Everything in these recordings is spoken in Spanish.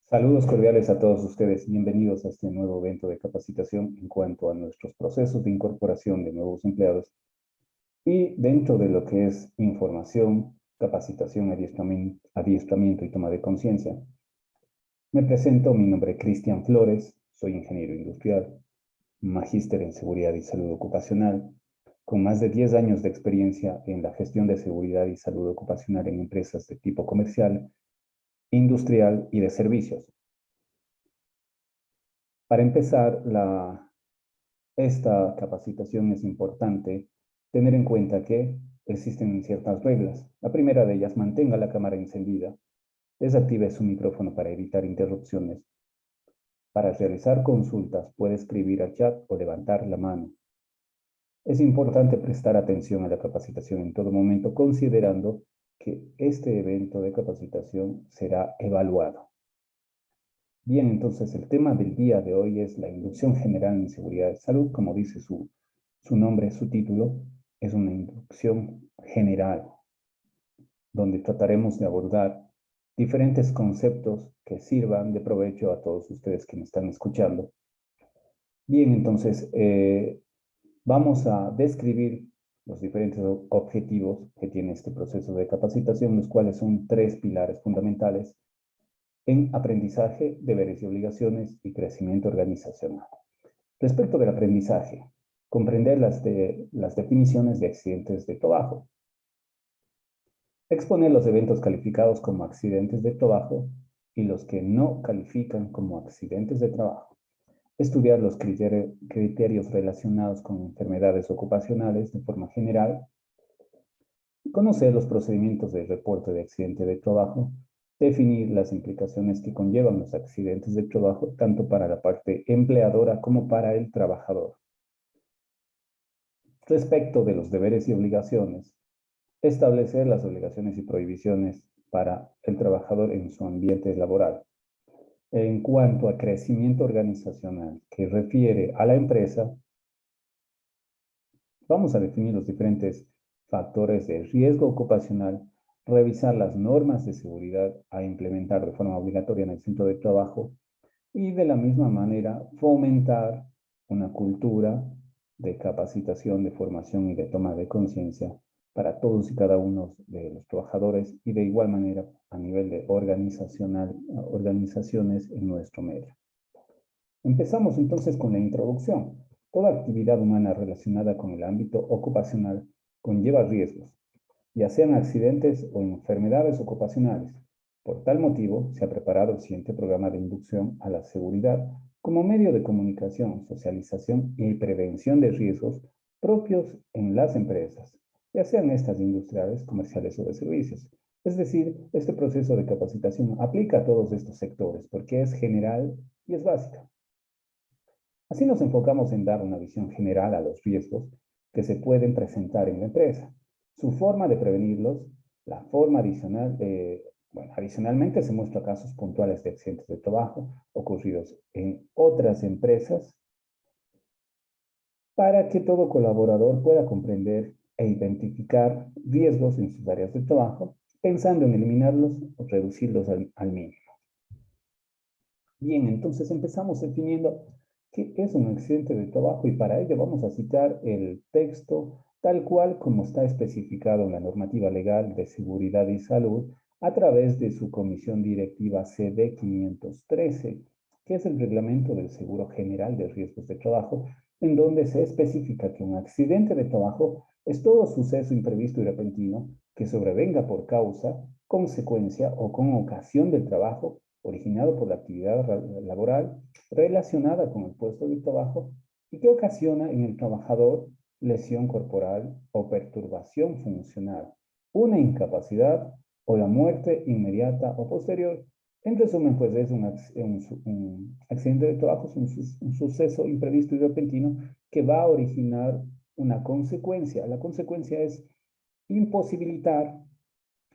Saludos cordiales a todos ustedes. Bienvenidos a este nuevo evento de capacitación en cuanto a nuestros procesos de incorporación de nuevos empleados y dentro de lo que es información, capacitación, adiestramiento y toma de conciencia. Me presento, mi nombre es Cristian Flores, soy ingeniero industrial, magíster en seguridad y salud ocupacional, con más de 10 años de experiencia en la gestión de seguridad y salud ocupacional en empresas de tipo comercial, industrial y de servicios. Para empezar, esta capacitación es importante tener en cuenta que existen ciertas reglas. La primera de ellas, mantenga la cámara encendida, desactive su micrófono para evitar interrupciones. Para realizar consultas, puede escribir al chat o levantar la mano. Es importante prestar atención a la capacitación en todo momento, considerando que este evento de capacitación será evaluado. Bien, entonces el tema del día de hoy es la inducción general en seguridad de salud. Como dice su nombre, su título, es una inducción general, donde trataremos de abordar diferentes conceptos que sirvan de provecho a todos ustedes que me están escuchando. Bien, entonces vamos a describir los diferentes objetivos que tiene este proceso de capacitación, los cuales son 3 pilares fundamentales en aprendizaje, deberes y obligaciones y crecimiento organizacional. Respecto del aprendizaje, comprender las definiciones de accidentes de trabajo. Exponer los eventos calificados como accidentes de trabajo y los que no califican como accidentes de trabajo. Estudiar los criterios relacionados con enfermedades ocupacionales de forma general. Conocer los procedimientos de reporte de accidente de trabajo. Definir las implicaciones que conllevan los accidentes de trabajo, tanto para la parte empleadora como para el trabajador. Respecto de los deberes y obligaciones, establecer las obligaciones y prohibiciones para el trabajador en su ambiente laboral. En cuanto a crecimiento organizacional, que refiere a la empresa, vamos a definir los diferentes factores de riesgo ocupacional, revisar las normas de seguridad a implementar de forma obligatoria en el centro de trabajo y de la misma manera fomentar una cultura de capacitación, de formación y de toma de conciencia para todos y cada uno de los trabajadores y de igual manera a nivel de organizaciones en nuestro medio. Empezamos entonces con la introducción. Toda actividad humana relacionada con el ámbito ocupacional conlleva riesgos, ya sean accidentes o enfermedades ocupacionales. Por tal motivo, se ha preparado el siguiente programa de inducción a la seguridad como medio de comunicación, socialización y prevención de riesgos propios en las empresas, ya sean estas industriales, comerciales o de servicios. Es decir, este proceso de capacitación aplica a todos estos sectores porque es general y es básica. Así nos enfocamos en dar una visión general a los riesgos que se pueden presentar en la empresa, su forma de prevenirlos, la forma adicional adicionalmente se muestran casos puntuales de accidentes de trabajo ocurridos en otras empresas para que todo colaborador pueda comprender e identificar riesgos en sus áreas de trabajo, pensando en eliminarlos o reducirlos al mínimo. Bien, entonces empezamos definiendo qué es un accidente de trabajo y para ello vamos a citar el texto tal cual como está especificado en la normativa legal de seguridad y salud a través de su comisión directiva CD 513, que es el reglamento del Seguro General de Riesgos de Trabajo, en donde se especifica que un accidente de trabajo es todo suceso imprevisto y repentino que sobrevenga por causa, consecuencia o con ocasión del trabajo originado por la actividad laboral relacionada con el puesto de trabajo y que ocasiona en el trabajador lesión corporal o perturbación funcional, una incapacidad o la muerte inmediata o posterior. En resumen, pues es un accidente de trabajo, es un suceso imprevisto y repentino que va a originar una consecuencia. La consecuencia es imposibilitar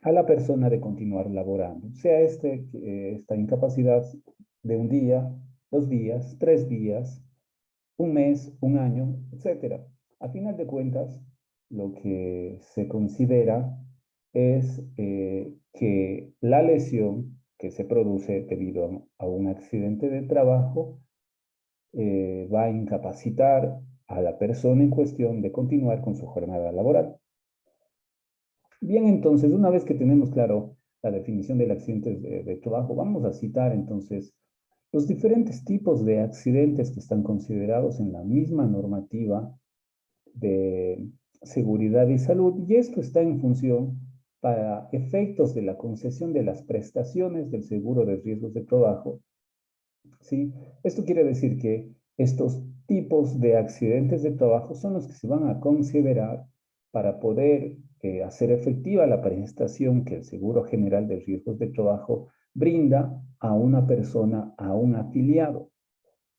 a la persona de continuar laborando, sea esta incapacidad de un día, 2 días, 3 días, un mes, un año, etcétera. A final de cuentas, lo que se considera es que la lesión que se produce debido a un accidente de trabajo va a incapacitar a la persona en cuestión de continuar con su jornada laboral. Bien, entonces, una vez que tenemos claro la definición del accidente de trabajo, vamos a citar entonces los diferentes tipos de accidentes que están considerados en la misma normativa de seguridad y salud, y esto está en función para efectos de la concesión de las prestaciones del seguro de riesgos de trabajo. ¿Sí? Esto quiere decir que estos tipos de accidentes de trabajo son los que se van a considerar para poder hacer efectiva la prestación que el Seguro General de Riesgos de Trabajo brinda a una persona, a un afiliado.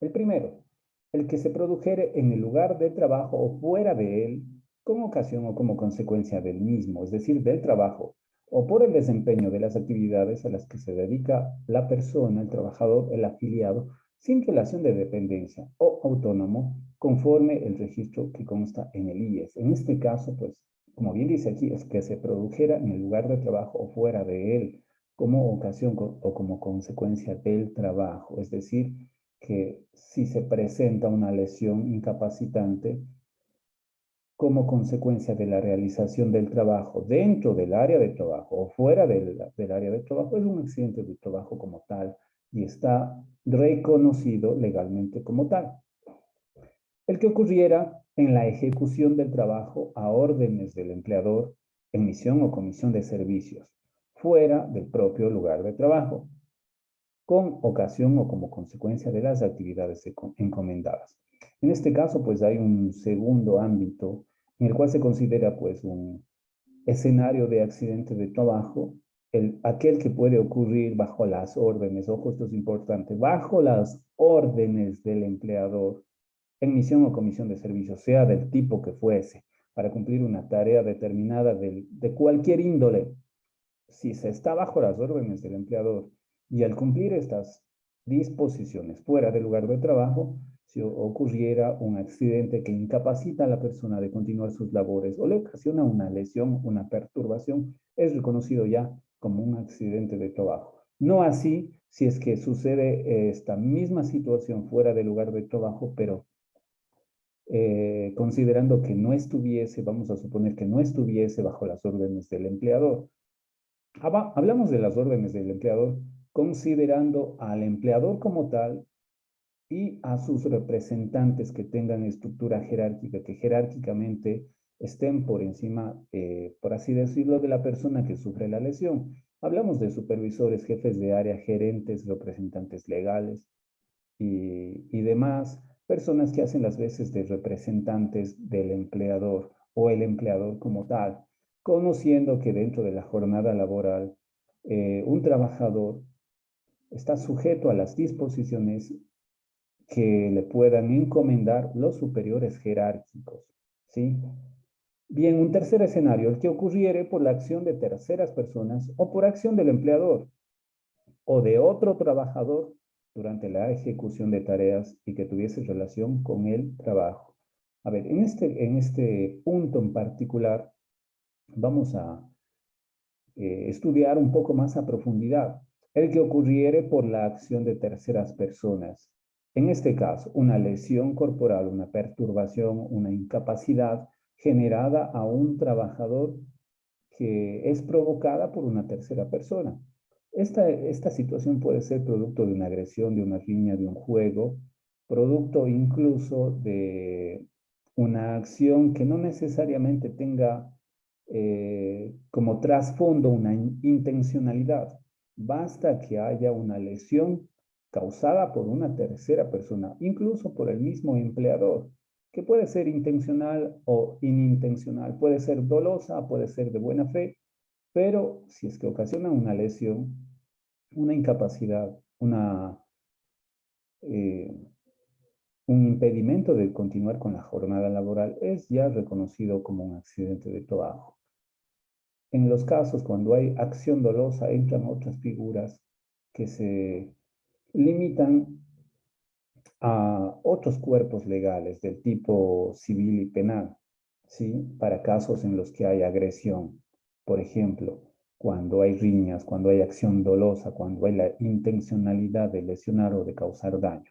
El primero, el que se produjere en el lugar de trabajo o fuera de él, con ocasión o como consecuencia del mismo, es decir, del trabajo, o por el desempeño de las actividades a las que se dedica la persona, el trabajador, el afiliado, sin relación de dependencia o autónomo, conforme el registro que consta en el IES. En este caso, pues, como bien dice aquí, es que se produjera en el lugar de trabajo o fuera de él, como ocasión o como consecuencia del trabajo, es decir, que si se presenta una lesión incapacitante como consecuencia de la realización del trabajo dentro del área de trabajo o fuera del área de trabajo, es un accidente de trabajo como tal y está reconocido legalmente como tal. El que ocurriera en la ejecución del trabajo a órdenes del empleador en misión o comisión de servicios fuera del propio lugar de trabajo, con ocasión o como consecuencia de las actividades encomendadas. En este caso, pues hay un segundo ámbito en el cual se considera pues un escenario de accidente de trabajo, aquel que puede ocurrir bajo las órdenes, ojo, esto es importante, bajo las órdenes del empleador en misión o comisión de servicio, sea del tipo que fuese, para cumplir una tarea determinada de cualquier índole. Si se está bajo las órdenes del empleador y al cumplir estas disposiciones fuera del lugar de trabajo, si ocurriera un accidente que incapacita a la persona de continuar sus labores o le ocasiona una lesión, una perturbación, es reconocido ya como un accidente de trabajo. No así si es que sucede esta misma situación fuera del lugar de trabajo, pero considerando que no estuviese, vamos a suponer que no estuviese bajo las órdenes del empleador. Hablamos de las órdenes del empleador considerando al empleador como tal y a sus representantes que tengan estructura jerárquica, que jerárquicamente estén por encima, por así decirlo, de la persona que sufre la lesión. Hablamos de supervisores, jefes de área, gerentes, representantes legales y demás personas que hacen las veces de representantes del empleador o el empleador como tal, conociendo que dentro de la jornada laboral un trabajador está sujeto a las disposiciones que le puedan encomendar los superiores jerárquicos, ¿sí? Bien, un tercer escenario, el que ocurriere por la acción de terceras personas o por acción del empleador o de otro trabajador durante la ejecución de tareas y que tuviese relación con el trabajo. A ver, en este punto en particular, vamos a estudiar un poco más a profundidad el que ocurriere por la acción de terceras personas. En este caso, una lesión corporal, una perturbación, una incapacidad generada a un trabajador que es provocada por una tercera persona. Esta situación puede ser producto de una agresión, de una riña, de un juego, producto incluso de una acción que no necesariamente tenga como trasfondo una intencionalidad. Basta que haya una lesión causada por una tercera persona, incluso por el mismo empleador, que puede ser intencional o inintencional, puede ser dolosa, puede ser de buena fe, pero si es que ocasiona una lesión, una incapacidad, eh, un impedimento de continuar con la jornada laboral, es ya reconocido como un accidente de trabajo. En los casos cuando hay acción dolosa, entran otras figuras que se limitan a otros cuerpos legales del tipo civil y penal, ¿sí? Para casos en los que hay agresión, por ejemplo, cuando hay riñas, cuando hay acción dolosa, cuando hay la intencionalidad de lesionar o de causar daño.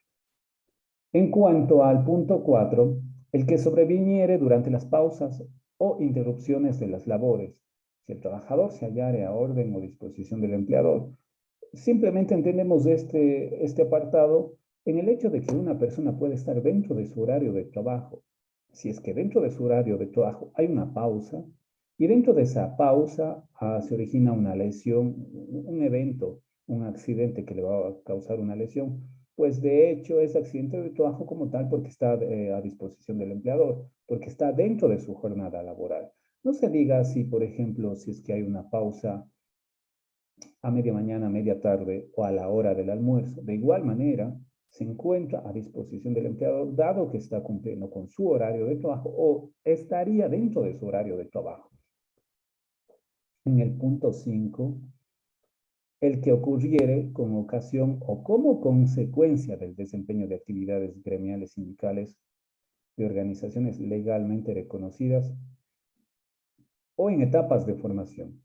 En cuanto al punto 4, el que sobreviniere durante las pausas o interrupciones de las labores, si el trabajador se hallare a orden o disposición del empleador. Simplemente entendemos este apartado en el hecho de que una persona puede estar dentro de su horario de trabajo. Si es que dentro de su horario de trabajo hay una pausa y dentro de esa pausa se origina una lesión, un evento, un accidente que le va a causar una lesión, pues de hecho es accidente de trabajo como tal porque está a disposición del empleador, porque está dentro de su jornada laboral. No se diga si, por ejemplo, si es que hay una pausa a media mañana, a media tarde o a la hora del almuerzo. De igual manera, se encuentra a disposición del empleador, dado que está cumpliendo con su horario de trabajo o estaría dentro de su horario de trabajo. En el punto 5, el que ocurriere con ocasión o como consecuencia del desempeño de actividades gremiales sindicales de organizaciones legalmente reconocidas o en etapas de formación.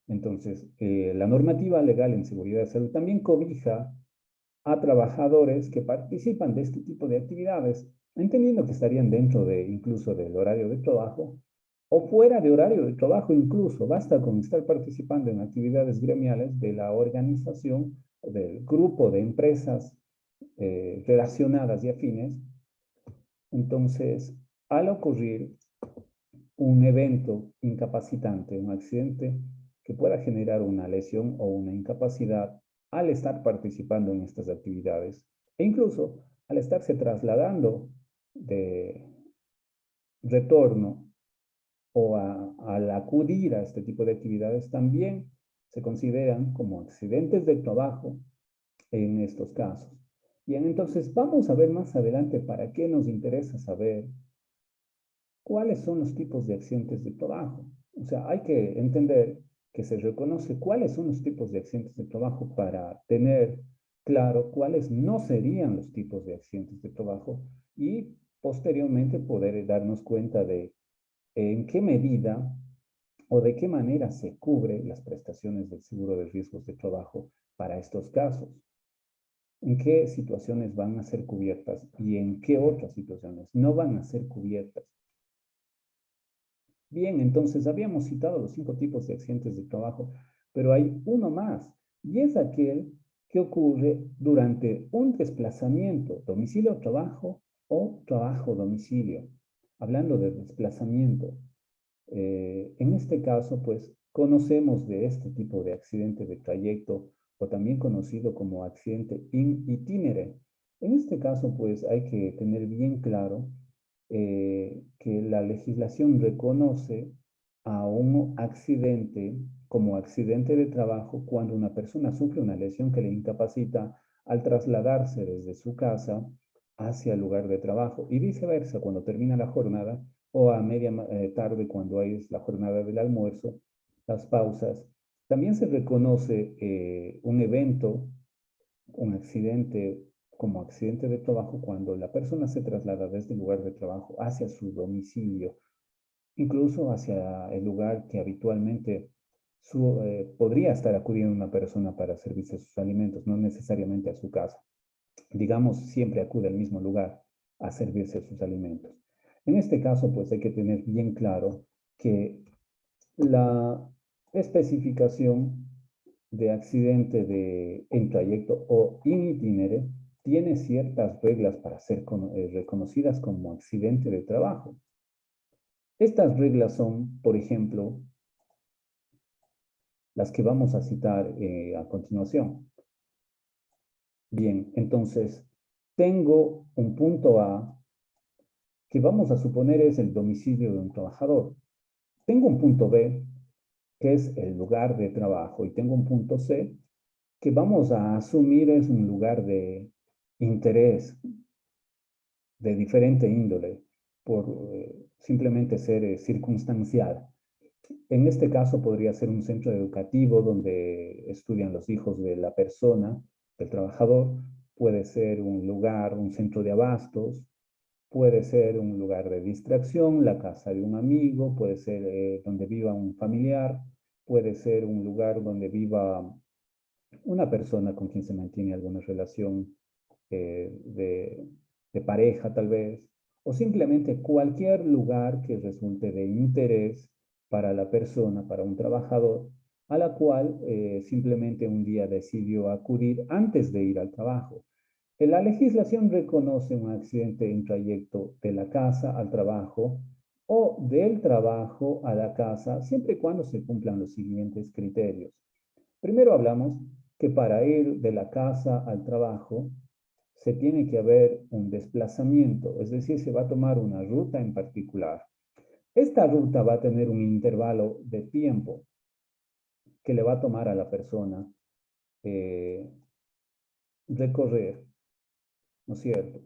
Entonces, la normativa legal en seguridad de salud también cobija a trabajadores que participan de este tipo de actividades, entendiendo que estarían dentro de incluso del horario de trabajo o fuera de horario de trabajo incluso. Basta con estar participando en actividades gremiales de la organización o del grupo de empresas relacionadas y afines. Entonces, al ocurrir un evento incapacitante, un accidente que pueda generar una lesión o una incapacidad al estar participando en estas actividades e incluso al estarse trasladando de retorno o al acudir a este tipo de actividades también se consideran como accidentes de trabajo en estos casos. Bien, entonces vamos a ver más adelante para qué nos interesa saber cuáles son los tipos de accidentes de trabajo. O sea, hay que entender que se reconoce cuáles son los tipos de accidentes de trabajo para tener claro cuáles no serían los tipos de accidentes de trabajo y posteriormente poder darnos cuenta de en qué medida o de qué manera se cubre las prestaciones del seguro de riesgos de trabajo para estos casos. En qué situaciones van a ser cubiertas y en qué otras situaciones no van a ser cubiertas. Bien, entonces habíamos citado los 5 tipos de accidentes de trabajo, pero hay uno más, y es aquel que ocurre durante un desplazamiento, domicilio-trabajo o trabajo-domicilio. Hablando de desplazamiento, en este caso, pues, conocemos de este tipo de accidente de trayecto o también conocido como accidente in itinere. En este caso, pues, hay que tener bien claro que la legislación reconoce a un accidente como accidente de trabajo cuando una persona sufre una lesión que le incapacita al trasladarse desde su casa hacia el lugar de trabajo y viceversa cuando termina la jornada o a media tarde cuando es la jornada del almuerzo, las pausas. También se reconoce un evento, un accidente como accidente de trabajo cuando la persona se traslada desde el lugar de trabajo hacia su domicilio, incluso hacia el lugar que habitualmente podría estar acudiendo una persona para servirse sus alimentos, no necesariamente a su casa. Digamos, siempre acude al mismo lugar a servirse sus alimentos. En este caso, pues hay que tener bien claro que la especificación de accidente en trayecto o in itinere tiene ciertas reglas para ser reconocidas como accidente de trabajo. Estas reglas son, por ejemplo, las que vamos a citar a continuación. Bien, entonces, tengo un punto A que vamos a suponer es el domicilio de un trabajador. Tengo un punto B que es el lugar de trabajo y tengo un punto C que vamos a asumir es un lugar de interés de diferente índole por simplemente ser circunstancial. En este caso podría ser un centro educativo donde estudian los hijos de la persona, del trabajador, puede ser un lugar, un centro de abastos, puede ser un lugar de distracción, la casa de un amigo, puede ser donde viva un familiar, puede ser un lugar donde viva una persona con quien se mantiene alguna relación de pareja tal vez, o simplemente cualquier lugar que resulte de interés para la persona, para un trabajador, a la cual simplemente un día decidió acudir antes de ir al trabajo. La legislación reconoce un accidente en trayecto de la casa al trabajo o del trabajo a la casa, siempre y cuando se cumplan los siguientes criterios. Primero hablamos que para ir de la casa al trabajo se tiene que haber un desplazamiento, es decir, se va a tomar una ruta en particular. Esta ruta va a tener un intervalo de tiempo que le va a tomar a la persona eh, recorrer, ¿no es cierto?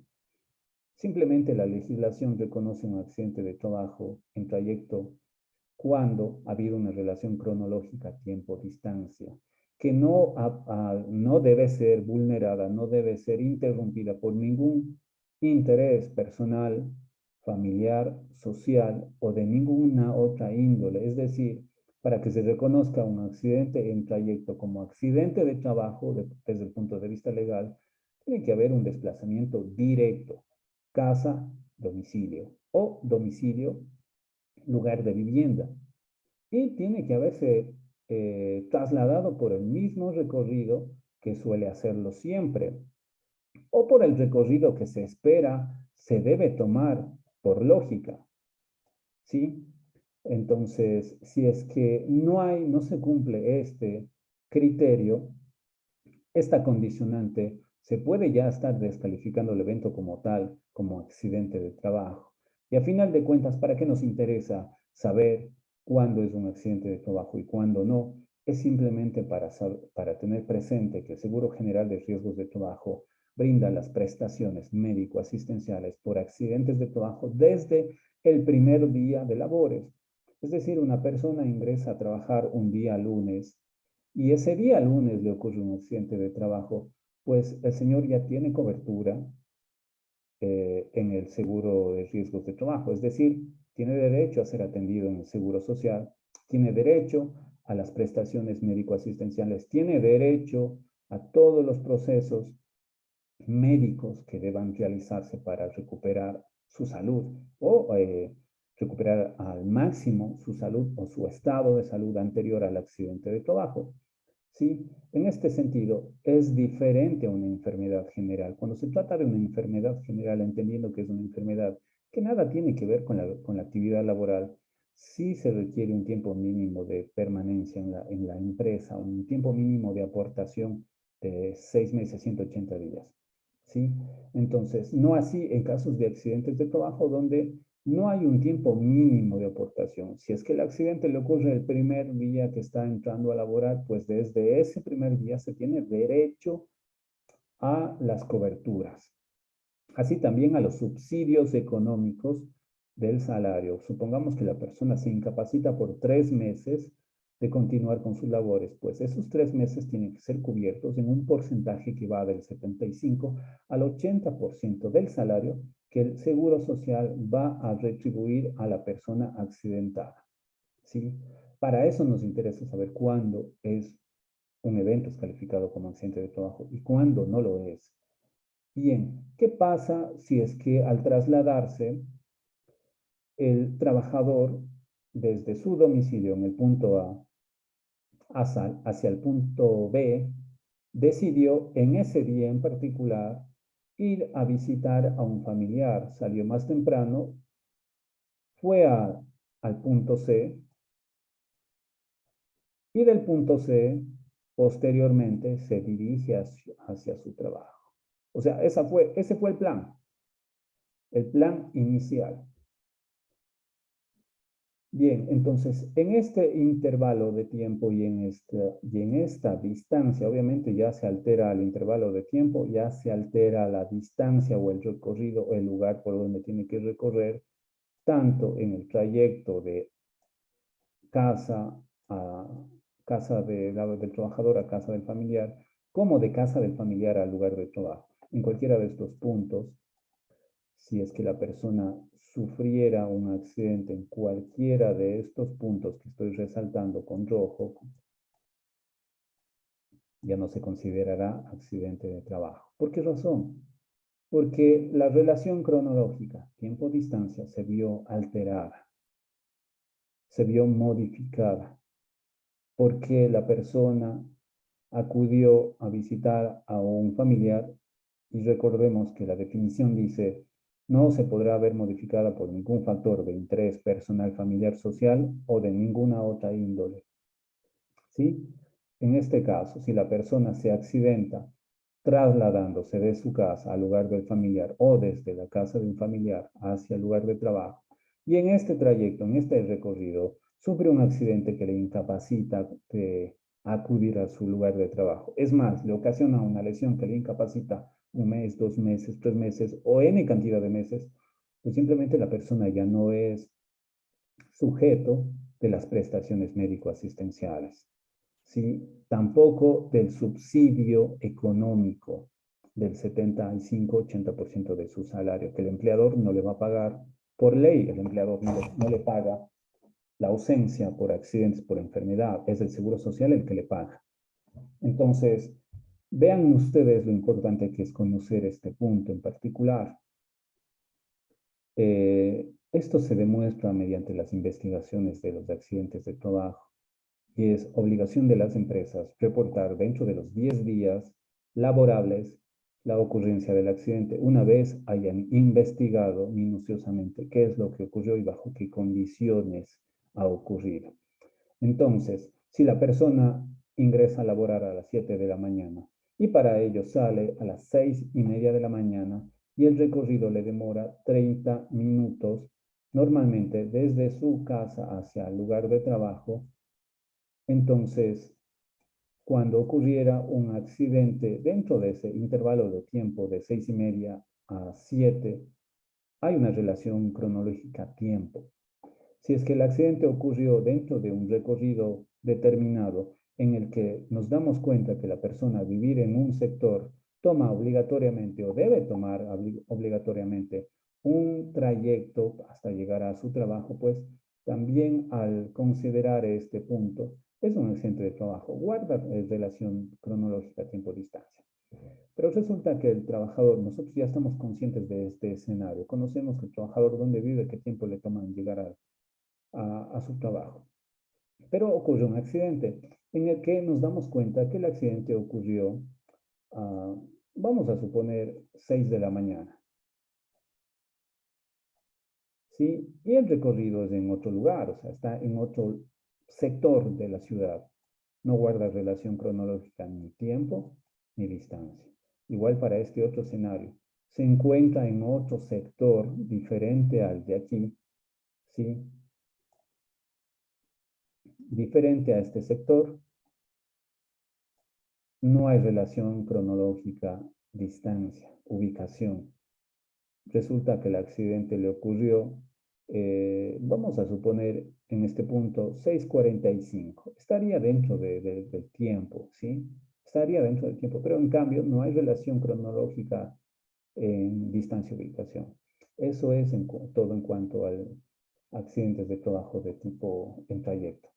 Simplemente la legislación reconoce un accidente de trabajo en trayecto cuando ha habido una relación cronológica tiempo-distancia, que no debe ser vulnerada, no debe ser interrumpida por ningún interés personal, familiar, social o de ninguna otra índole. Es decir, para que se reconozca un accidente en trayecto como accidente de trabajo desde el punto de vista legal, tiene que haber un desplazamiento directo, casa, domicilio o domicilio, lugar de vivienda. Y tiene que haberse trasladado por el mismo recorrido que suele hacerlo siempre, o por el recorrido que se espera se debe tomar por lógica, ¿sí? Entonces, si es que no se cumple este criterio, esta condicionante se puede ya estar descalificando el evento como tal, como accidente de trabajo. Y a final de cuentas, ¿para qué nos interesa saber cuándo es un accidente de trabajo y cuándo no? Es simplemente para tener presente que el Seguro General de Riesgos de Trabajo brinda las prestaciones médico-asistenciales por accidentes de trabajo desde el primer día de labores. Es decir, una persona ingresa a trabajar un día lunes y ese día lunes le ocurre un accidente de trabajo, pues el señor ya tiene cobertura en el seguro de riesgos de trabajo, es decir, tiene derecho a ser atendido en el seguro social, tiene derecho a las prestaciones médico-asistenciales, tiene derecho a todos los procesos médicos que deban realizarse para recuperar su salud o recuperar al máximo su salud o su estado de salud anterior al accidente de trabajo. ¿Sí? En este sentido, es diferente a una enfermedad general. Cuando se trata de una enfermedad general, entendiendo que es una enfermedad que nada tiene que ver con la actividad laboral, sí se requiere un tiempo mínimo de permanencia en la empresa, un tiempo mínimo de aportación de 6 meses, 180 días. ¿Sí? Entonces, no así en casos de accidentes de trabajo donde no hay un tiempo mínimo de aportación. Si es que el accidente le ocurre el primer día que está entrando a laborar, pues desde ese primer día se tiene derecho a las coberturas. Así también a los subsidios económicos del salario. Supongamos que la persona se incapacita por 3 meses de continuar con sus labores, pues esos 3 meses tienen que ser cubiertos en un porcentaje que va del 75 al 80% del salario que el Seguro Social va a retribuir a la persona accidentada. ¿Sí? Para eso nos interesa saber cuándo es un evento calificado como accidente de trabajo y cuándo no lo es. Bien, ¿qué pasa si es que al trasladarse el trabajador desde su domicilio en el punto A hacia el punto B decidió en ese día en particular ir a visitar a un familiar? Salió más temprano, fue al punto C y del punto C posteriormente se dirige hacia su trabajo. O sea, ese fue el plan inicial. Bien, entonces, en este intervalo de tiempo y en esta distancia, obviamente ya se altera el intervalo de tiempo, ya se altera la distancia o el recorrido o el lugar por donde tiene que recorrer, tanto en el trayecto de casa a casa del trabajador a casa del familiar, como de casa del familiar al lugar de trabajo. En cualquiera de estos puntos, si es que la persona sufriera un accidente en cualquiera de estos puntos que estoy resaltando con rojo, ya no se considerará accidente de trabajo. ¿Por qué razón? Porque la relación cronológica, tiempo-distancia, se vio alterada, se vio modificada, porque la persona acudió a visitar a un familiar y recordemos que la definición dice no se podrá ver modificada por ningún factor de interés personal, familiar, social o de ninguna otra índole. ¿Sí? En este caso, si la persona se accidenta trasladándose de su casa al lugar del familiar o desde la casa de un familiar hacia el lugar de trabajo, y en este trayecto, en este recorrido, sufre un accidente que le incapacita de acudir a su lugar de trabajo. Es más, le ocasiona una lesión que le incapacita un mes, 2 meses, 3 meses o N cantidad de meses, pues simplemente la persona ya no es sujeto de las prestaciones médico-asistenciales. ¿Sí? Tampoco del subsidio económico del 75-80% de su salario, que el empleador no le va a pagar por ley, el empleador no le paga la ausencia por accidentes, por enfermedad, es el Seguro Social el que le paga. Entonces, vean ustedes lo importante que es conocer este punto en particular. Esto se demuestra mediante las investigaciones de los accidentes de trabajo y es obligación de las empresas reportar dentro de los 10 días laborables la ocurrencia del accidente una vez hayan investigado minuciosamente qué es lo que ocurrió y bajo qué condiciones ha ocurrido. Entonces, si la persona ingresa a laborar a las 7 de la mañana y para ello sale a las 6:30 de la mañana y el recorrido le demora 30 minutos, normalmente desde su casa hacia el lugar de trabajo, entonces, cuando ocurriera un accidente dentro de ese intervalo de tiempo de 6:30 a 7, hay una relación cronológica tiempo. Si es que el accidente ocurrió dentro de un recorrido determinado en el que nos damos cuenta que la persona vivir en un sector toma obligatoriamente o debe tomar obligatoriamente un trayecto hasta llegar a su trabajo, pues también al considerar este punto es un accidente de trabajo, guarda relación cronológica tiempo-distancia. Pero resulta que el trabajador, nosotros ya estamos conscientes de este escenario, conocemos que el trabajador dónde vive, qué tiempo le toma en llegar a su trabajo. Pero ocurre un accidente en el que nos damos cuenta que el accidente ocurrió, vamos a suponer, 6 de la mañana. ¿Sí? Y el recorrido es en otro lugar, o sea, está en otro sector de la ciudad. No guarda relación cronológica ni tiempo ni distancia. Igual para este otro escenario. Se encuentra en otro sector diferente al de aquí, ¿sí? Diferente a este sector, no hay relación cronológica, distancia, ubicación. Resulta que el accidente le ocurrió, vamos a suponer en este punto 6:45. Estaría dentro del tiempo, ¿sí? Estaría dentro del tiempo, pero en cambio no hay relación cronológica en distancia-ubicación. Eso es todo en cuanto a accidentes de trabajo de tipo en trayecto.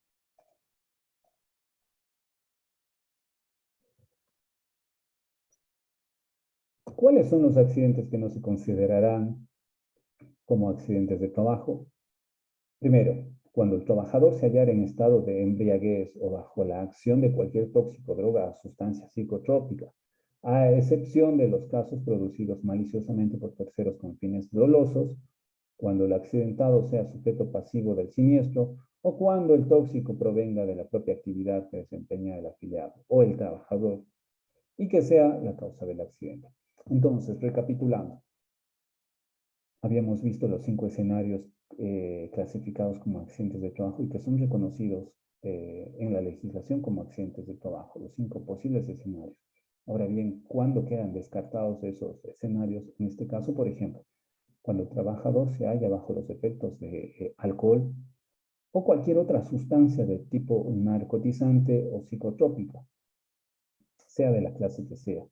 ¿Cuáles son los accidentes que no se considerarán como accidentes de trabajo? Primero, cuando el trabajador se hallara en estado de embriaguez o bajo la acción de cualquier tóxico, droga o sustancia psicotrópica, a excepción de los casos producidos maliciosamente por terceros con fines dolosos, cuando el accidentado sea sujeto pasivo del siniestro o cuando el tóxico provenga de la propia actividad que desempeña el afiliado o el trabajador y que sea la causa del accidente. Entonces, recapitulando, habíamos visto los 5 escenarios clasificados como accidentes de trabajo y que son reconocidos en la legislación como accidentes de trabajo, los 5 posibles escenarios. Ahora bien, ¿cuándo quedan descartados esos escenarios? En este caso, por ejemplo, cuando el trabajador se halla bajo los efectos de alcohol o cualquier otra sustancia de tipo narcotizante o psicotrópico, sea de la clase que sea.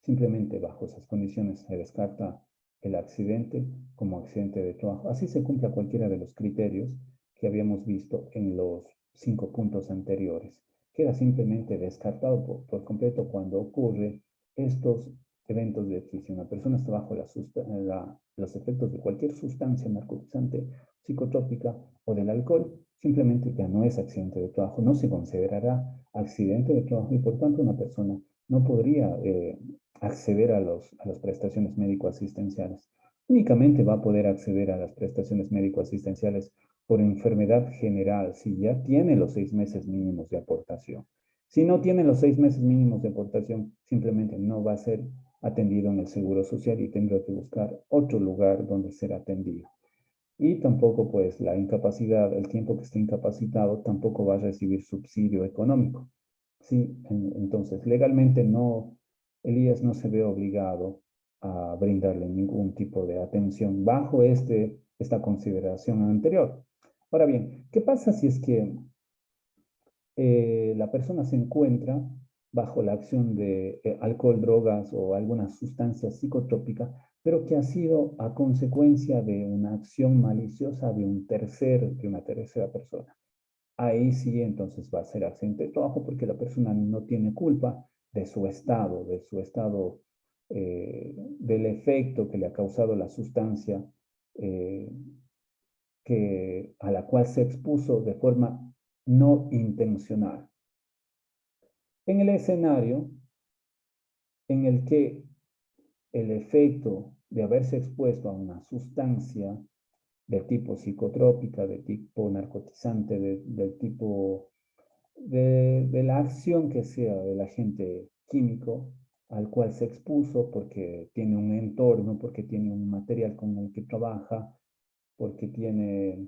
Simplemente bajo esas condiciones se descarta el accidente como accidente de trabajo. Así se cumpla cualquiera de los criterios que habíamos visto en los 5 puntos anteriores. Queda simplemente descartado por completo cuando ocurre estos eventos de fricción. La persona está bajo los efectos de cualquier sustancia narcotizante, psicotrópica o del alcohol, simplemente ya no es accidente de trabajo, no se considerará accidente de trabajo y por tanto una persona no podría acceder a las prestaciones médico-asistenciales. Únicamente va a poder acceder a las prestaciones médico-asistenciales por enfermedad general si ya tiene los 6 meses mínimos de aportación. Si no tiene los 6 meses mínimos de aportación, simplemente no va a ser atendido en el Seguro Social y tendrá que buscar otro lugar donde ser atendido. Y tampoco, pues, la incapacidad, el tiempo que esté incapacitado, tampoco va a recibir subsidio económico. Sí, entonces, legalmente no, Elías no se ve obligado a brindarle ningún tipo de atención bajo esta consideración anterior. Ahora bien, ¿qué pasa si es que la persona se encuentra bajo la acción de alcohol, drogas o alguna sustancia psicotrópica, pero que ha sido a consecuencia de una acción maliciosa de una tercera persona? Ahí sí entonces va a ser accidente de trabajo porque la persona no tiene culpa de su estado, del efecto que le ha causado la sustancia eh, a la cual se expuso de forma no intencional. En el escenario en el que el efecto de haberse expuesto a una sustancia de tipo psicotrópica, de tipo narcotizante, del tipo de la acción que sea del agente químico al cual se expuso porque tiene un entorno, porque tiene un material con el que trabaja, porque tiene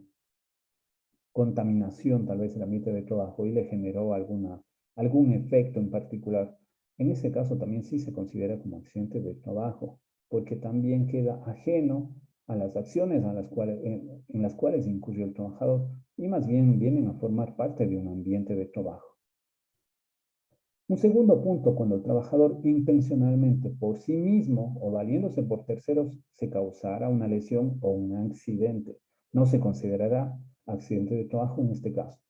contaminación tal vez en el ambiente de trabajo y le generó algún efecto en particular. En ese caso también sí se considera como accidente de trabajo, porque también queda ajeno a las acciones en las cuales incurrió el trabajador y más bien vienen a formar parte de un ambiente de trabajo. Un segundo punto, cuando el trabajador intencionalmente por sí mismo o valiéndose por terceros se causara una lesión o un accidente, no se considerará accidente de trabajo en este caso.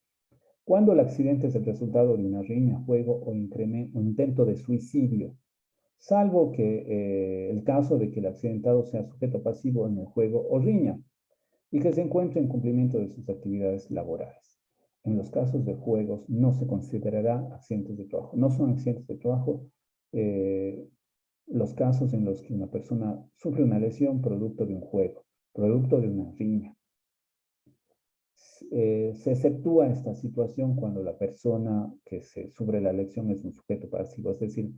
Cuando el accidente es el resultado de una riña, juego o intento de suicidio, salvo que el caso de que el accidentado sea sujeto pasivo en el juego o riña y que se encuentre en cumplimiento de sus actividades laborales. En los casos de juegos no se considerará accidentes de trabajo. No son accidentes de trabajo eh, los casos en los que una persona sufre una lesión producto de un juego, producto de una riña. Se exceptúa esta situación cuando la persona que se sufre la lesión es un sujeto pasivo, es decir,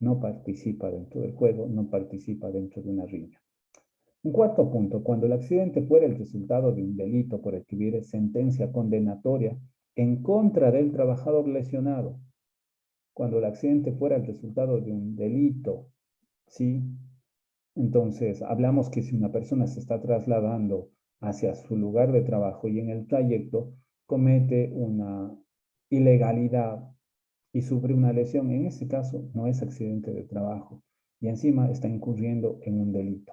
no participa dentro del juego, no participa dentro de una riña. Un cuarto punto, cuando el accidente fuera el resultado de un delito por el que hubiere sentencia condenatoria en contra del trabajador lesionado, cuando el accidente fuera el resultado de un delito, ¿sí? Entonces, hablamos que si una persona se está trasladando hacia su lugar de trabajo y en el trayecto comete una ilegalidad y sufre una lesión, en ese caso no es accidente de trabajo y encima está incurriendo en un delito.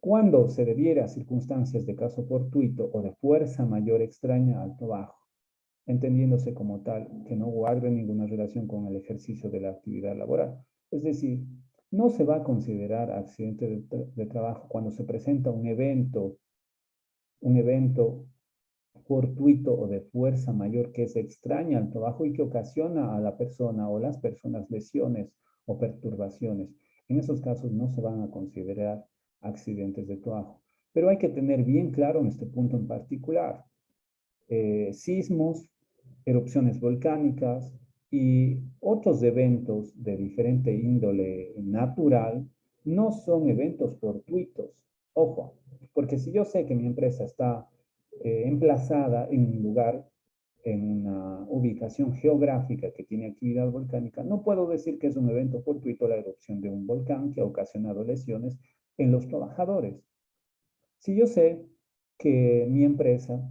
Cuando se debiera a circunstancias de caso fortuito o de fuerza mayor extraña al trabajo, entendiéndose como tal que no guarde ninguna relación con el ejercicio de la actividad laboral. Es decir, no se va a considerar accidente de trabajo cuando se presenta un evento fortuito o de fuerza mayor que es extraña al trabajo y que ocasiona a la persona o las personas lesiones o perturbaciones. En esos casos no se van a considerar accidentes de trabajo. Pero hay que tener bien claro en este punto en particular, sismos, erupciones volcánicas y otros eventos de diferente índole natural no son eventos fortuitos. Ojo, porque si yo sé que mi empresa está emplazada en un lugar, en una ubicación geográfica que tiene actividad volcánica, no puedo decir que es un evento fortuito la erupción de un volcán que ha ocasionado lesiones en los trabajadores. Si yo sé que mi empresa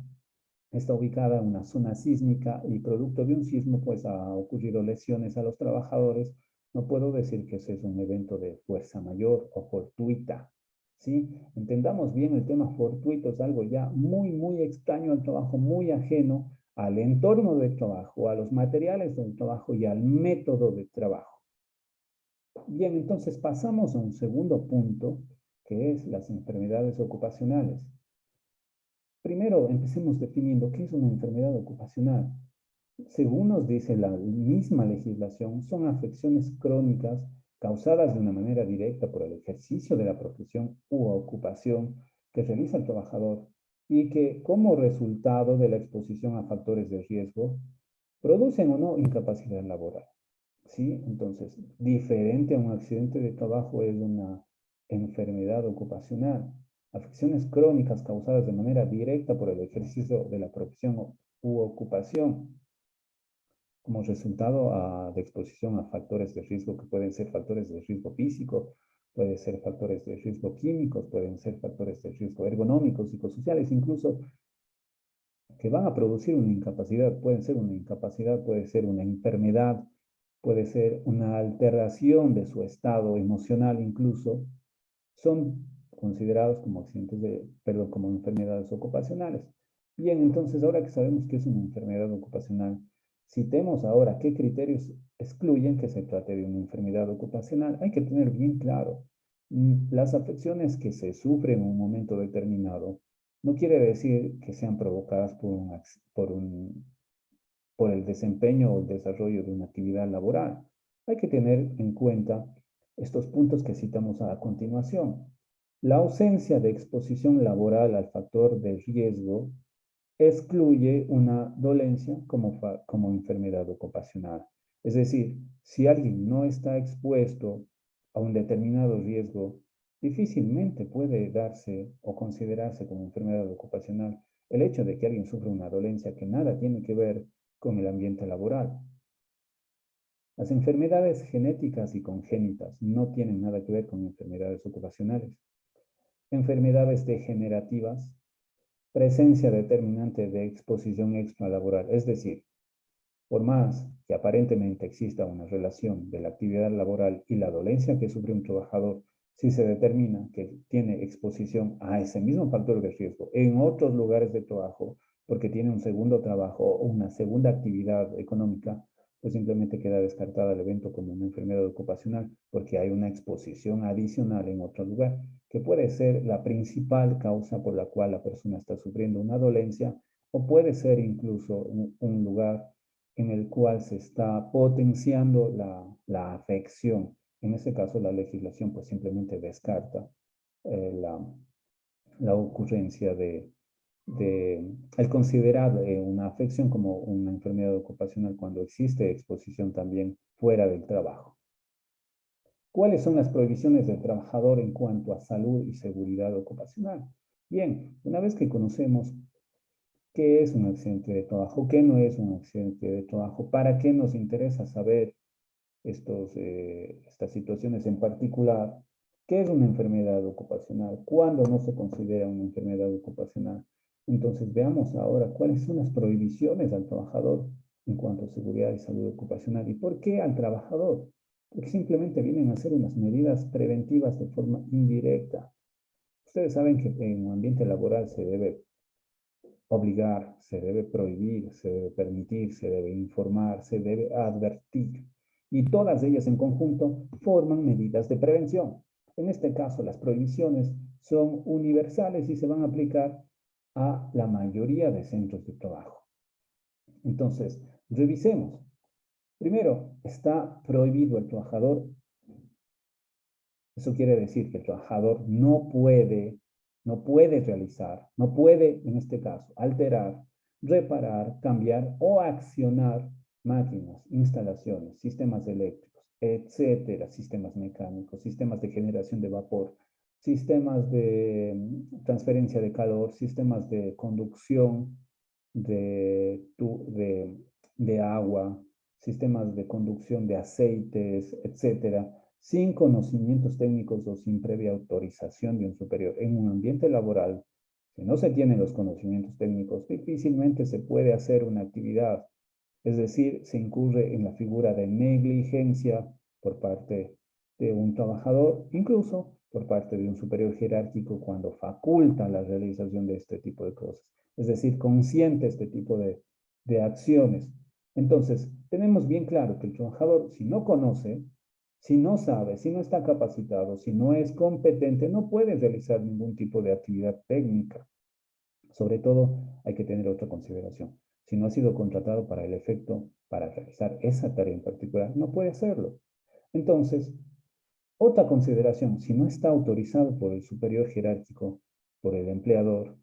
está ubicada en una zona sísmica y producto de un sismo, pues ha ocurrido lesiones a los trabajadores, no puedo decir que ese es un evento de fuerza mayor o fortuita. ¿sí? Entendamos bien el tema fortuito, es algo ya muy, muy extraño al trabajo, muy ajeno al entorno del trabajo, a los materiales del trabajo y al método de trabajo. Bien, entonces pasamos a un segundo punto, que es las enfermedades ocupacionales. Primero, empecemos definiendo qué es una enfermedad ocupacional. Según nos dice la misma legislación, son afecciones crónicas causadas de una manera directa por el ejercicio de la profesión u ocupación que realiza el trabajador y que, como resultado de la exposición a factores de riesgo, producen o no incapacidad laboral. ¿Sí? Entonces, diferente a un accidente de trabajo es una enfermedad ocupacional. Afecciones crónicas causadas de manera directa por el ejercicio de la profesión u ocupación como resultado de exposición a factores de riesgo que pueden ser factores de riesgo físico, pueden ser factores de riesgo químicos, pueden ser factores de riesgo ergonómicos, psicosociales, incluso que van a producir una incapacidad. Pueden ser una incapacidad, puede ser una enfermedad, puede ser una alteración de su estado emocional incluso. Son considerados como accidentes perdón, como enfermedades ocupacionales. Bien, entonces ahora que sabemos que es una enfermedad ocupacional, citemos ahora qué criterios excluyen que se trate de una enfermedad ocupacional. Hay que tener bien claro, las afecciones que se sufren en un momento determinado no quiere decir que sean provocadas por el desempeño o el desarrollo de una actividad laboral. Hay que tener en cuenta estos puntos que citamos a continuación. La ausencia de exposición laboral al factor de riesgo excluye una dolencia como enfermedad ocupacional. Es decir, si alguien no está expuesto a un determinado riesgo, difícilmente puede darse o considerarse como enfermedad ocupacional el hecho de que alguien sufra una dolencia que nada tiene que ver con el ambiente laboral. Las enfermedades genéticas y congénitas no tienen nada que ver con enfermedades ocupacionales. Enfermedades degenerativas, presencia determinante de exposición extralaboral, es decir, por más que aparentemente exista una relación de la actividad laboral y la dolencia que sufre un trabajador, si se determina que tiene exposición a ese mismo factor de riesgo en otros lugares de trabajo, porque tiene un segundo trabajo o una segunda actividad económica, pues simplemente queda descartada el evento como una enfermedad ocupacional porque hay una exposición adicional en otro lugar, que puede ser la principal causa por la cual la persona está sufriendo una dolencia o puede ser incluso un lugar en el cual se está potenciando la afección. En este caso, la legislación pues simplemente descarta la ocurrencia el considerar una afección como una enfermedad ocupacional cuando existe exposición también fuera del trabajo. ¿Cuáles son las prohibiciones del trabajador en cuanto a salud y seguridad ocupacional? Bien, una vez que conocemos qué es un accidente de trabajo, qué no es un accidente de trabajo, para qué nos interesa saber estas situaciones en particular, qué es una enfermedad ocupacional, cuándo no se considera una enfermedad ocupacional. Entonces veamos ahora cuáles son las prohibiciones al trabajador en cuanto a seguridad y salud ocupacional y por qué al trabajador. Porque simplemente vienen a ser unas medidas preventivas de forma indirecta. Ustedes saben que en un ambiente laboral se debe obligar, se debe prohibir, se debe permitir, se debe informar, se debe advertir. Y todas ellas en conjunto forman medidas de prevención. En este caso, las prohibiciones son universales y se van a aplicar a la mayoría de centros de trabajo. Entonces, revisemos. Primero, está prohibido el trabajador. Eso quiere decir que el trabajador no puede realizar, no puede, en este caso, alterar, reparar, cambiar o accionar máquinas, instalaciones, sistemas eléctricos, etcétera, sistemas mecánicos, sistemas de generación de vapor, sistemas de transferencia de calor, sistemas de conducción de agua, sistemas de conducción de aceites, etcétera, sin conocimientos técnicos o sin previa autorización de un superior. En un ambiente laboral, si no se tienen los conocimientos técnicos, difícilmente se puede hacer una actividad. Es decir, se incurre en la figura de negligencia por parte de un trabajador, incluso por parte de un superior jerárquico cuando faculta la realización de este tipo de cosas. Es decir, consiente este tipo de acciones. Entonces, tenemos bien claro que el trabajador, si no conoce, si no sabe, si no está capacitado, si no es competente, no puede realizar ningún tipo de actividad técnica. Sobre todo, hay que tener otra consideración. Si no ha sido contratado para el efecto, para realizar esa tarea en particular, no puede hacerlo. Entonces, otra consideración, si no está autorizado por el superior jerárquico, por el empleador,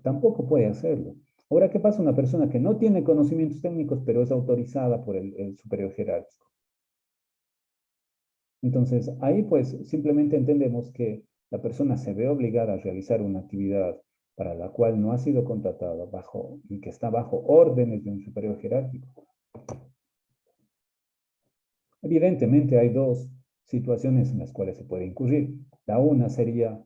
tampoco puede hacerlo. Ahora, ¿qué pasa? Una persona que no tiene conocimientos técnicos, pero es autorizada por el superior jerárquico. Entonces, ahí pues simplemente entendemos que la persona se ve obligada a realizar una actividad para la cual no ha sido contratada bajo y que está bajo órdenes de un superior jerárquico. Evidentemente hay dos situaciones en las cuales se puede incurrir. La una sería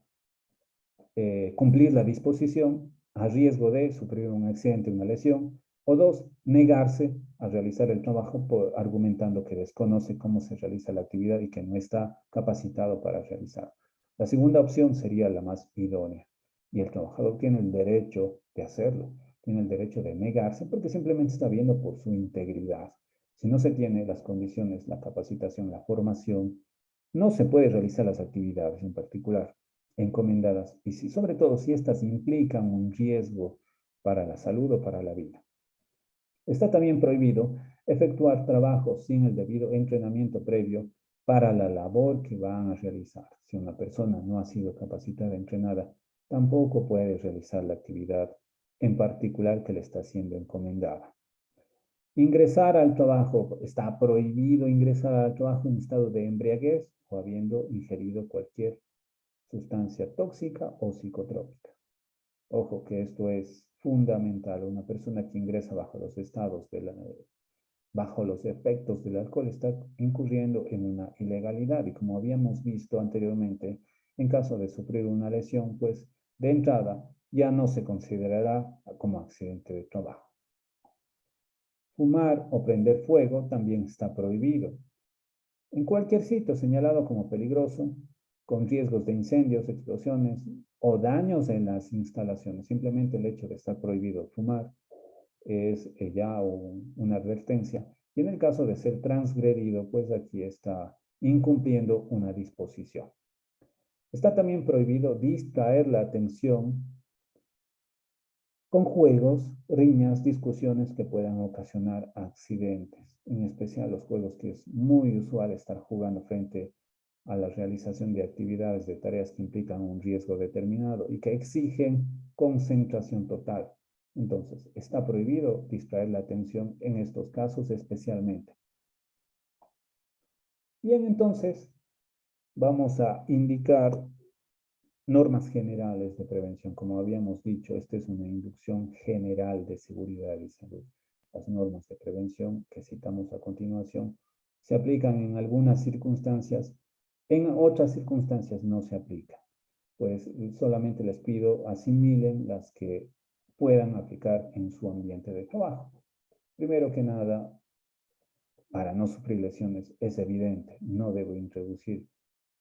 cumplir la disposición a riesgo de sufrir un accidente, una lesión, o dos, negarse a realizar el trabajo argumentando que desconoce cómo se realiza la actividad y que no está capacitado para realizar. La segunda opción sería la más idónea y el trabajador tiene el derecho de hacerlo, tiene el derecho de negarse porque simplemente está viendo por su integridad. Si no se tiene las condiciones, la capacitación, la formación, no se puede realizar las actividades en particular encomendadas y si, sobre todo si éstas implican un riesgo para la salud o para la vida. Está también prohibido efectuar trabajos sin el debido entrenamiento previo para la labor que van a realizar. Si una persona no ha sido capacitada, entrenada, tampoco puede realizar la actividad en particular que le está siendo encomendada. Ingresar al trabajo, está prohibido ingresar al trabajo en estado de embriaguez o habiendo ingerido cualquier sustancia tóxica o psicotrópica. Ojo que esto es fundamental. Una persona que ingresa bajo los bajo los efectos del alcohol está incurriendo en una ilegalidad y como habíamos visto anteriormente, en caso de sufrir una lesión, pues de entrada ya no se considerará como accidente de trabajo. Fumar o prender fuego también está prohibido. En cualquier sitio señalado como peligroso, con riesgos de incendios, explosiones o daños en las instalaciones. Simplemente el hecho de estar prohibido fumar es ya una advertencia. Y en el caso de ser transgredido, pues aquí está incumpliendo una disposición. Está también prohibido distraer la atención con juegos, riñas, discusiones que puedan ocasionar accidentes, en especial los juegos que es muy usual estar jugando frente a la realización de actividades, de tareas que implican un riesgo determinado y que exigen concentración total. Entonces, está prohibido distraer la atención en estos casos especialmente. Bien, entonces, vamos a indicar normas generales de prevención. Como habíamos dicho, esta es una inducción general de seguridad y salud. Las normas de prevención que citamos a continuación se aplican en algunas circunstancias, en otras circunstancias no se aplican. Pues solamente les pido asimilen las que puedan aplicar en su ambiente de trabajo. Primero que nada, para no sufrir lesiones, es evidente, no debo introducir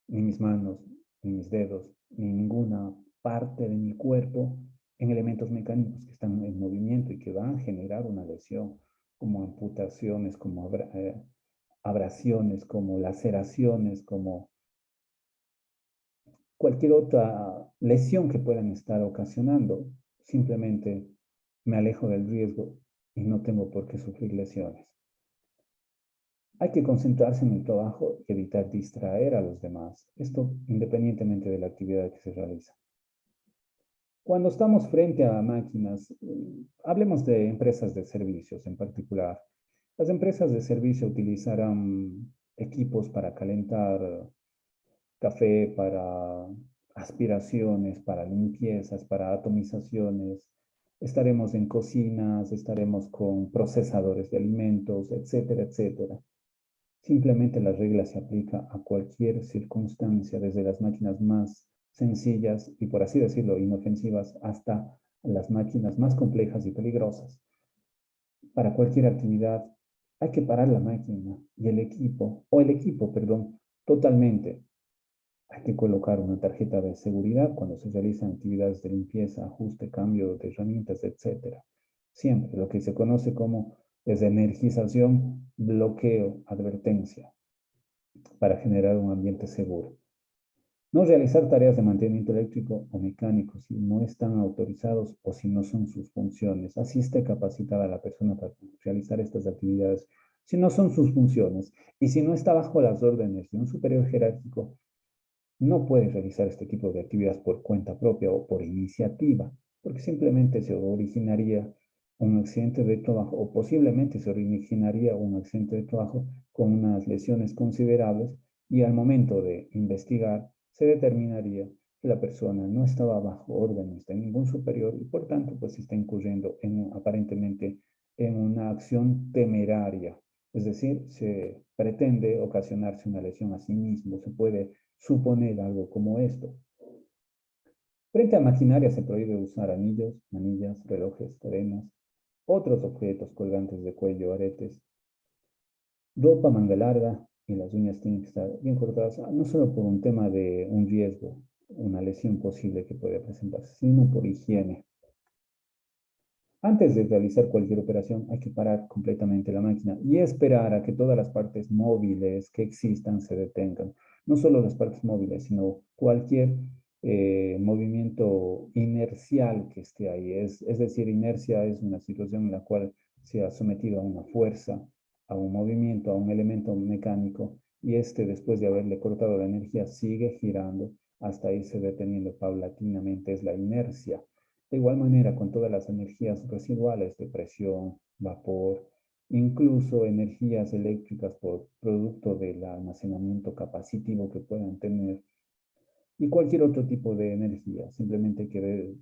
ni mis manos, ni mis dedos, ni ninguna parte de mi cuerpo en elementos mecánicos que están en movimiento y que van a generar una lesión, como amputaciones, como abrasiones, como laceraciones, como cualquier otra lesión que puedan estar ocasionando. Simplemente me alejo del riesgo y no tengo por qué sufrir lesiones. Hay que concentrarse en el trabajo y evitar distraer a los demás. Esto independientemente de la actividad que se realiza. Cuando estamos frente a máquinas, hablemos de empresas de servicios en particular. Las empresas de servicio utilizarán equipos para calentar café, para aspiraciones, para limpiezas, para atomizaciones. Estaremos en cocinas, estaremos con procesadores de alimentos, etcétera, etcétera. Simplemente la regla se aplica a cualquier circunstancia, desde las máquinas más sencillas y, por así decirlo, inofensivas, hasta las máquinas más complejas y peligrosas. Para cualquier actividad hay que parar la máquina y el equipo, perdón, Totalmente. Hay que colocar una tarjeta de seguridad cuando se realizan actividades de limpieza, ajuste, cambio de herramientas, etcétera. Siempre lo que se conoce como desenergización, bloqueo, advertencia, para generar un ambiente seguro. No realizar tareas de mantenimiento eléctrico o mecánico si no están autorizados o si no son sus funciones. Así esté capacitada la persona para realizar estas actividades. Si no son sus funciones y si no está bajo las órdenes de un superior jerárquico, no puede realizar este tipo de actividades por cuenta propia o por iniciativa, porque simplemente se originaría un accidente de trabajo o posiblemente se originaría un accidente de trabajo con unas lesiones considerables y al momento de investigar se determinaría que la persona no estaba bajo órdenes de ningún superior y por tanto pues está incurriendo aparentemente en una acción temeraria. Es decir, se pretende ocasionarse una lesión a sí mismo, se puede suponer algo como esto. Frente a maquinaria se prohíbe usar anillos, manillas, relojes, cadenas, otros objetos colgantes de cuello, aretes, ropa manga larga y las uñas tienen que estar bien cortadas, no solo por un tema de un riesgo, una lesión posible que puede presentarse, sino por higiene. Antes de realizar cualquier operación hay que parar completamente la máquina y esperar a que todas las partes móviles que existan se detengan. No solo las partes móviles, sino cualquier movimiento inercial que esté ahí. Es decir, inercia es una situación en la cual se ha sometido a una fuerza, a un movimiento, a un elemento mecánico y este, después de haberle cortado la energía, sigue girando hasta irse deteniendo paulatinamente. Es la inercia. De igual manera, con todas las energías residuales de presión, vapor, incluso energías eléctricas por producto del almacenamiento capacitivo que puedan tener y cualquier otro tipo de energía. Simplemente hay que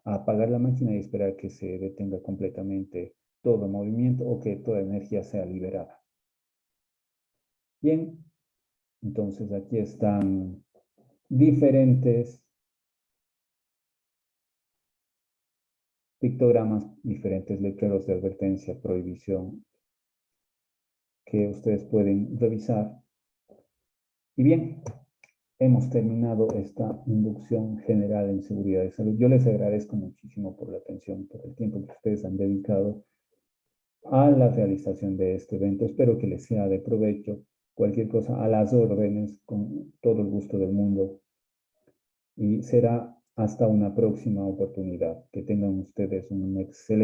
apagar la máquina y esperar que se detenga completamente todo movimiento o que toda energía sea liberada. Bien, entonces aquí están diferentes pictogramas, diferentes letreros de advertencia, prohibición, que ustedes pueden revisar. Y bien, hemos terminado esta inducción general en seguridad de salud. Yo les agradezco muchísimo por la atención, por el tiempo que ustedes han dedicado a la realización de este evento. Espero que les sea de provecho. Cualquier cosa a las órdenes, con todo el gusto del mundo. Y será hasta una próxima oportunidad. Que tengan ustedes un excelente